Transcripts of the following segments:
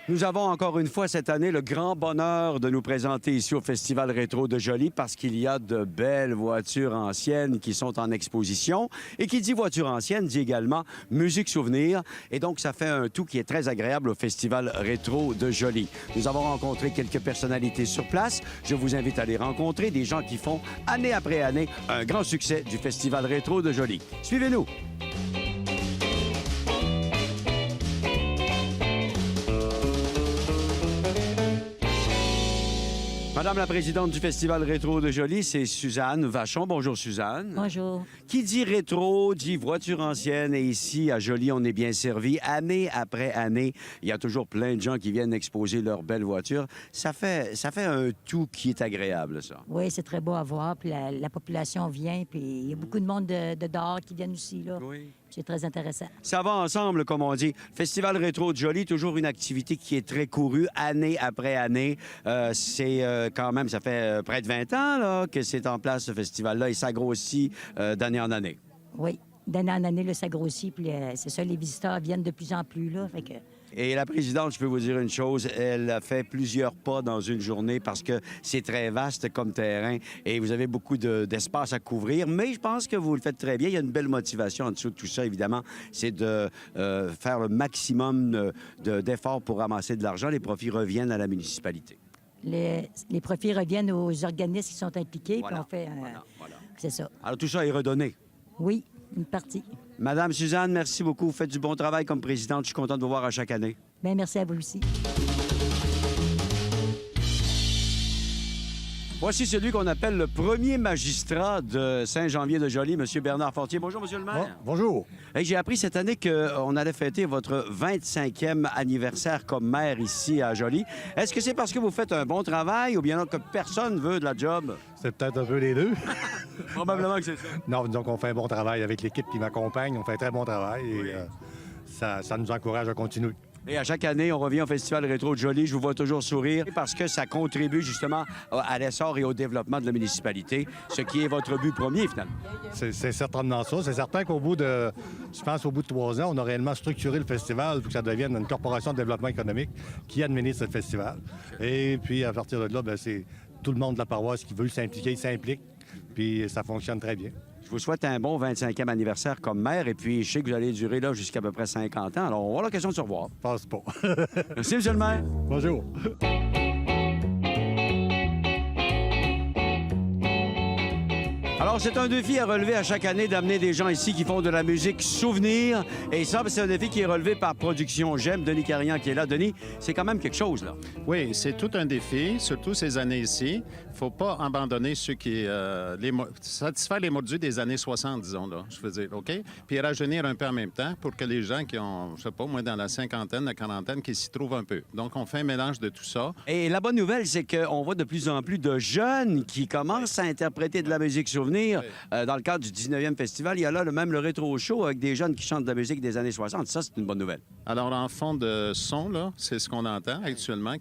Nous avons encore une fois cette année le grand bonheur de nous présenter ici au Festival Rétro de Joly parce qu'il y a de belles voitures anciennes qui sont en exposition. Et qui dit voiture ancienne dit également musique souvenir. Et donc, ça fait un tout qui est très agréable au Festival Rétro de Joly. Nous avons rencontré quelques personnalités sur place. Je vous invite à les rencontrer, des gens qui font année après année un grand succès du Festival Rétro de Joly. Suivez-nous. Madame la présidente du Festival Rétro de Joly, c'est Suzanne Vachon. Bonjour, Suzanne. Bonjour. Qui dit rétro, dit voiture ancienne. Et ici, à Joly, on est bien servi. Année après année, il y a toujours plein de gens qui viennent exposer leurs belles voitures. Ça fait un tout qui est agréable, ça. Oui, c'est très beau à voir. Puis la population vient, puis il y a beaucoup de monde de dehors qui viennent aussi, là. Oui. C'est très intéressant. Ça va ensemble, comme on dit. Festival Rétro de Joly, toujours une activité qui est très courue, année après année. C'est quand même, ça fait près de 20 ans là, que c'est en place, ce festival-là, et ça grossit d'année en année. Oui. D'année en année, là, ça grossit. Puis c'est ça, les visiteurs viennent de plus en plus, là. Fait que... Et la présidente, je peux vous dire une chose, elle a fait plusieurs pas dans une journée parce que c'est très vaste comme terrain et vous avez beaucoup d'espace à couvrir. Mais je pense que vous le faites très bien. Il y a une belle motivation en dessous de tout ça, évidemment. C'est de faire le maximum d'efforts pour ramasser de l'argent. Les profits reviennent à la municipalité. Les profits reviennent aux organismes qui sont impliqués, Voilà, puis on fait... voilà. C'est ça. Alors, tout ça est redonné. Oui, une partie. Madame Suzanne, merci beaucoup. Vous faites du bon travail comme présidente. Je suis content de vous voir à chaque année. Bien, merci à vous aussi. Voici celui qu'on appelle le premier magistrat de Saint-Janvier-de-Joly, M. Bernard Fortier. Bonjour, Monsieur le maire. Bonjour. Hey, j'ai appris cette année qu'on allait fêter votre 25e anniversaire comme maire ici à Joly. Est-ce que c'est parce que vous faites un bon travail ou bien que personne veut de la job? C'est peut-être un peu les deux. Probablement que c'est ça. Non, disons qu'on fait un bon travail avec l'équipe qui m'accompagne. On fait un très bon travail et ça nous encourage à continuer. Et à chaque année, on revient au Festival Rétro de Joly. Je vous vois toujours sourire parce que ça contribue justement à l'essor et au développement de la municipalité, ce qui est votre but premier, finalement. C'est certainement ça. C'est certain qu'au bout de 3 ans, on a réellement structuré le festival pour que ça devienne une corporation de développement économique qui administre le festival. Et puis, à partir de là, c'est tout le monde de la paroisse qui veut s'impliquer, s'implique. Puis, ça fonctionne très bien. Je vous souhaite un bon 25e anniversaire comme maire. Et puis, je sais que vous allez durer là jusqu'à peu près 50 ans. Alors, on va avoir l'occasion de se revoir. Passe pas. Merci, M. le maire. Bonjour. Alors, c'est un défi à relever à chaque année d'amener des gens ici qui font de la musique souvenir. Et ça, c'est un défi qui est relevé par Production J'aime. Denis Carignan qui est là. Denis, c'est quand même quelque chose, là. Oui, c'est tout un défi, surtout ces années-ci. Il ne faut pas abandonner ceux qui... satisfaire les mordus des années 60, disons, là, je veux dire, OK? Puis rajeunir un peu en même temps pour que les gens qui ont, je sais pas, moins dans la cinquantaine, la quarantaine, qui s'y trouvent un peu. Donc, on fait un mélange de tout ça. Et la bonne nouvelle, c'est qu'on voit de plus en plus de jeunes qui commencent à interpréter de la musique souvenir. Dans le cadre du 19e festival, il y a là même le rétro show avec des jeunes qui chantent de la musique des années 60. Ça, c'est une bonne nouvelle. Alors, en fond de son, là, c'est ce qu'on entend actuellement.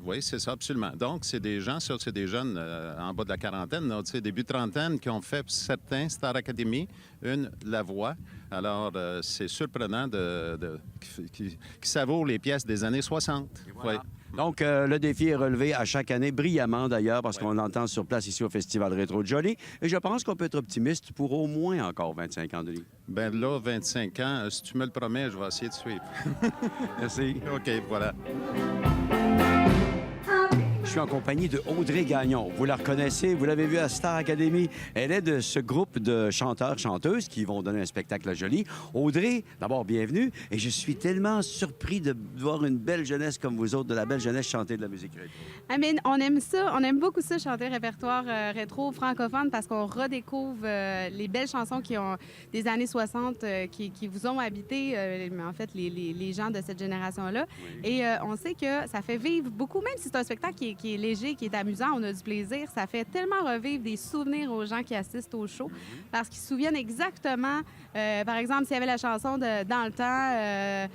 Oui, c'est ça, absolument. Donc, c'est des gens, c'est des jeunes en bas de la quarantaine, là, début trentaine, qui ont fait, certains, Star Academy, la voix. Alors, c'est surprenant qui savourent les pièces des années 60. Voilà. Oui. Donc, le défi est relevé à chaque année, brillamment d'ailleurs, parce qu'on l'entend sur place ici au Festival Rétro de Joly. Et je pense qu'on peut être optimiste pour au moins encore 25 ans, Denis. Bien là, 25 ans, si tu me le promets, je vais essayer de suivre. Merci. OK, voilà. Je suis en compagnie de Audrey Gagnon. Vous la reconnaissez, vous l'avez vue à Star Academy. Elle est de ce groupe de chanteurs-chanteuses qui vont donner un spectacle à Joly. Audrey, d'abord, bienvenue. Et je suis tellement surpris de voir une belle jeunesse comme vous autres, de la belle jeunesse chanter de la musique rétro. Ah, mais on aime ça. On aime beaucoup ça, chanter répertoire rétro francophone parce qu'on redécouvre les belles chansons qui ont des années 60 qui vous ont habité, en fait, les gens de cette génération-là. Oui. Et on sait que ça fait vivre beaucoup, même si c'est un spectacle qui est qui est léger, qui est amusant. On a du plaisir. Ça fait tellement revivre des souvenirs aux gens qui assistent au show parce qu'ils se souviennent exactement, par exemple, s'il y avait la chanson de Dans le temps,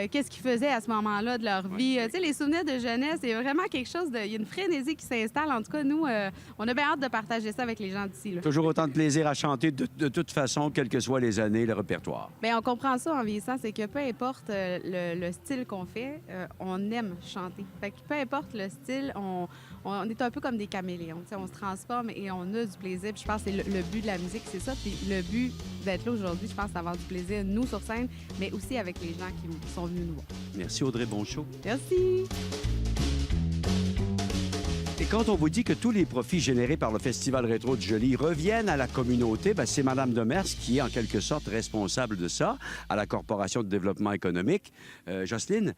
qu'est-ce qu'ils faisaient à ce moment-là de leur vie. Tu sais, les souvenirs de jeunesse, c'est vraiment quelque chose de... Il y a une frénésie qui s'installe. En tout cas, nous, on a bien hâte de partager ça avec les gens d'ici, là. Toujours autant de plaisir à chanter de toute façon, quelles que soient les années, le répertoire. Bien, on comprend ça en vieillissant, c'est que peu importe le style qu'on fait, on aime chanter. Fait que peu importe le style, on est un peu comme des caméléons. Tu sais, on se transforme et on a du plaisir. Puis je pense que c'est le but de la musique, c'est ça. Puis le but d'être là aujourd'hui, je pense, c'est d'avoir du plaisir, nous sur scène, mais aussi avec les gens qui sont venus nous voir. Merci Audrey Bonchaud. Merci! Et quand on vous dit que tous les profits générés par le Festival Rétro du Joli reviennent à la communauté, bien, c'est Mme Demers qui est en quelque sorte responsable de ça à la Corporation de développement économique. Jocelyne,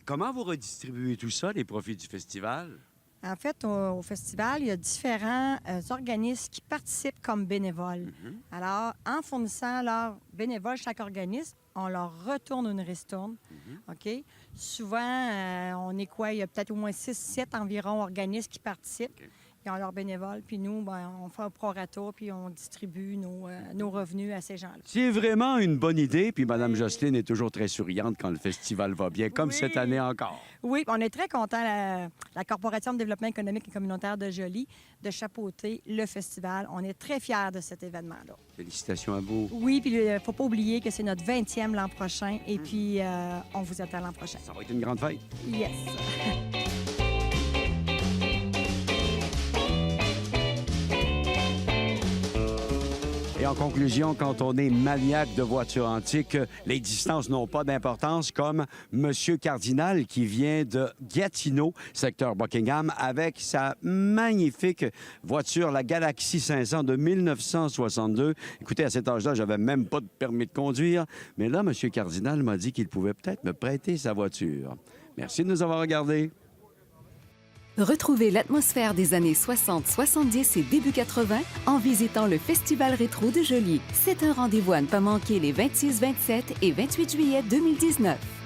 comment vous redistribuez tout ça, les profits du festival? En fait, au festival, il y a différents organismes qui participent comme bénévoles. Alors, en fournissant leurs bénévoles, chaque organisme, on leur retourne une ristourne. OK? Souvent, on est quoi? Il y a peut-être au moins 6-7 environ organismes qui participent. Ils ont leurs bénévoles, puis nous, ben, on fait un prorata, puis on distribue nos revenus à ces gens-là. C'est vraiment une bonne idée, puis Mme Jocelyne est toujours très souriante quand le festival va bien, comme cette année encore. Oui, on est très contents, la Corporation de développement économique et communautaire de Joly, de chapeauter le festival. On est très fiers de cet événement-là. Félicitations à vous. Oui, puis il ne faut pas oublier que c'est notre 20e l'an prochain, et puis on vous attend l'an prochain. Ça va être une grande fête. Yes! Et en conclusion, quand on est maniaque de voitures antiques, les distances n'ont pas d'importance, comme Monsieur Cardinal qui vient de Gatineau, secteur Buckingham, avec sa magnifique voiture, la Galaxy 500 de 1962. Écoutez, à cet âge-là, j'avais même pas de permis de conduire, mais là, Monsieur Cardinal m'a dit qu'il pouvait peut-être me prêter sa voiture. Merci de nous avoir regardés. Retrouvez l'atmosphère des années 60, 70 et début 80 en visitant le Festival Rétro de Joly. C'est un rendez-vous à ne pas manquer les 26, 27 et 28 juillet 2019.